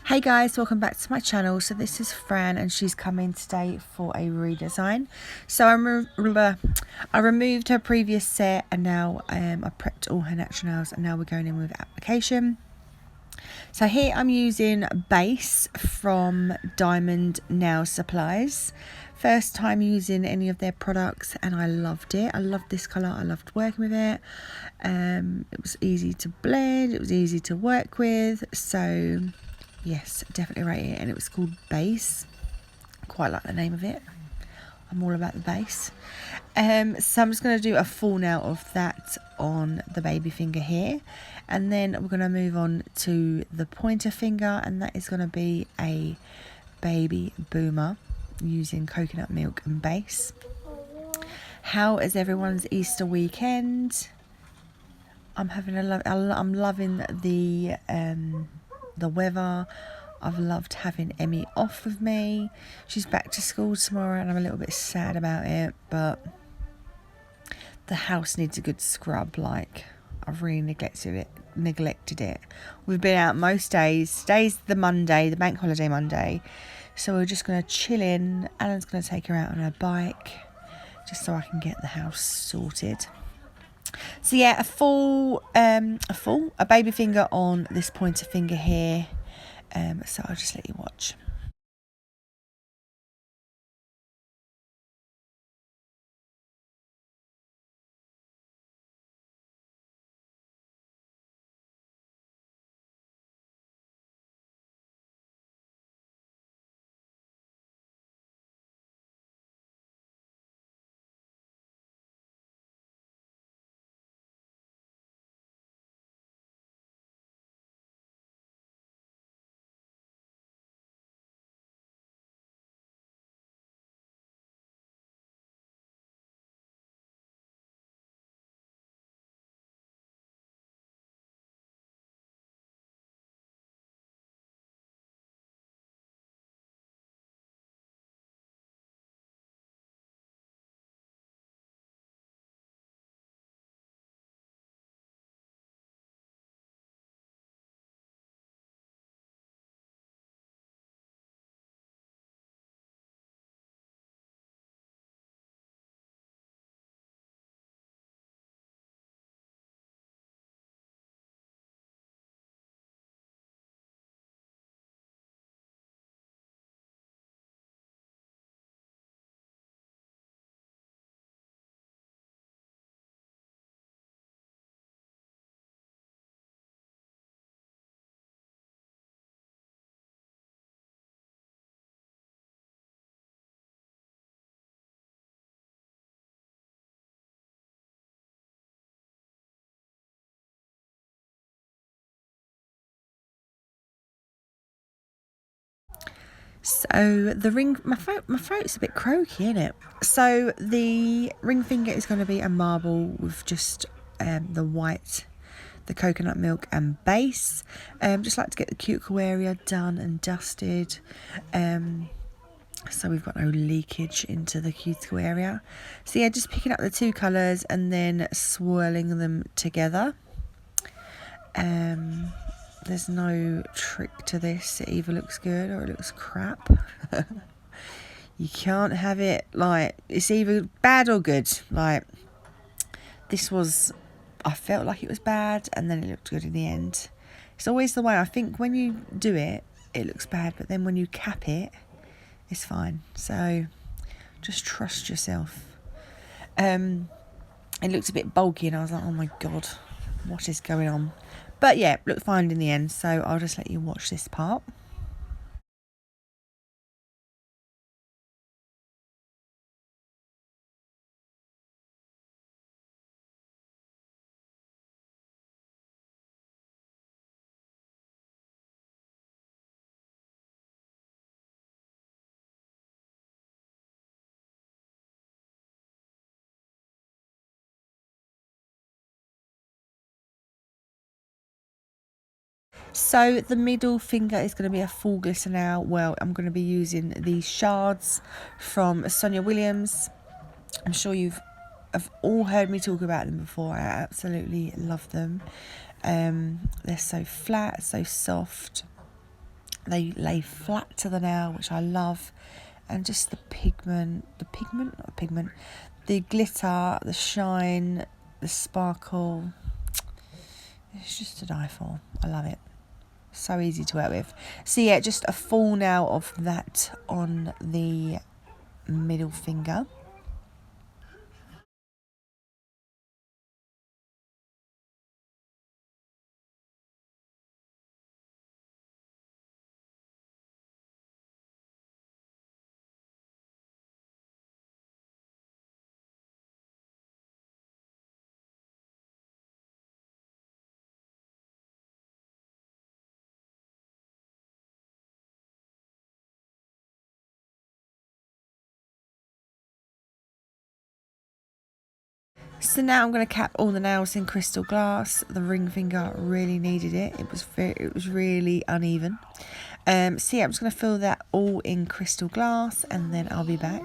Hey guys, welcome back to my channel. So this is Fran and she's coming today for a redesign. So I removed her previous set and now I prepped all her natural nails and now we're going in with application. So here I'm using base from Diamond Nail Supplies. First time using any of their products and I loved it. I loved this colour, I loved working with it. It was easy to blend, it was easy to work with, so yes, definitely rate it. And it was called Base. Quite like the name of it. I'm all about the base. So I'm just going to do a full nail of that on the baby finger here, and then we're going to move on to the pointer finger, and that is going to be a baby boomer using coconut milk and base. How is everyone's Easter weekend? I'm having I'm loving the weather. I've loved having Emmy off with me. She's back to school tomorrow and I'm a little bit sad about it, but the house needs a good scrub. Like, I've really neglected it. We've been out most days. Today's the Monday, the bank holiday Monday, so we're just going to chill in. Alan's going to take her out on her bike just so I can get the house sorted. So yeah, a baby finger on this pointer finger here. So I'll just let you watch. So the ring, my throat's a bit croaky, isn't it? So the ring finger is going to be a marble with just the white, the coconut milk and base. Just like to get the cuticle area done and dusted. So we've got no leakage into the cuticle area. So yeah, just picking up the two colours and then swirling them together. There's no trick to this. It either looks good or it looks crap. You can't have it, like, it's either bad or good. Like, this was, I felt like it was bad and then it looked good in the end. It's always the way. I think when you do it, it looks bad, but then when you cap it, it's fine. So just trust yourself. It looked a bit bulky and I was like, oh my god, what is going on? But yeah, looked fine in the end, so I'll just let you watch this part. So the middle finger is going to be a full glitter now. Well, I'm going to be using these shards from Sonia Williams. I'm sure have all heard me talk about them before. I absolutely love them. They're so flat, so soft. They lay flat to the nail, which I love. And just the the glitter, the shine, the sparkle. It's just to die for. I love it. So easy to work with. So yeah, just a full nail of that on the middle finger. So now I'm going to cap all the nails in crystal glass. The ring finger really needed it. It was really uneven. So yeah, I'm just going to fill that all in crystal glass, and then I'll be back.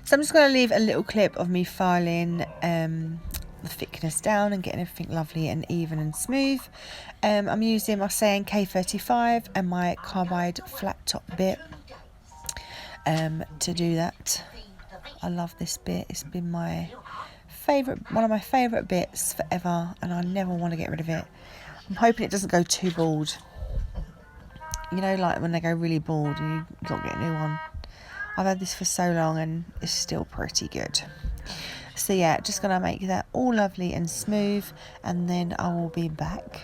So I'm just going to leave a little clip of me filing the thickness down and getting everything lovely and even and smooth. I'm using my saeyang K35 and my carbide flat top bit to do that. I love this bit. It's been my one of my favourite bits forever, and I never want to get rid of it. I'm hoping it doesn't go too bald. You know, like when they go really bald and you've got to get a new one. I've had this for so long and it's still pretty good. So yeah, just going to make that all lovely and smooth, and then I will be back.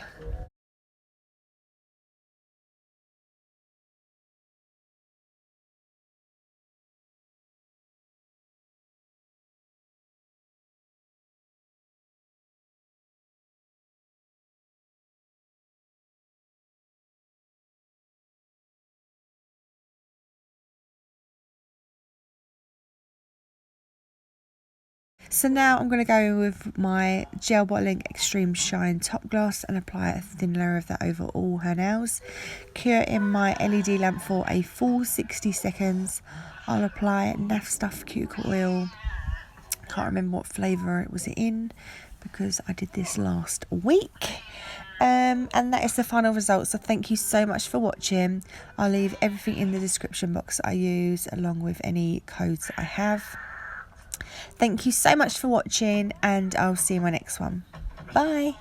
So now I'm going to go with my gel bottling extreme shine top gloss and apply a thin layer of that over all her nails. Cure in my LED lamp for a full 60 seconds. I'll apply NAFF stuff cuticle oil. Can't remember what flavour it was in because I did this last week. And that is the final result. So thank you so much for watching. I'll leave everything in the description box that I use, along with any codes that I have. Thank you so much for watching, and I'll see you in my next one. Bye.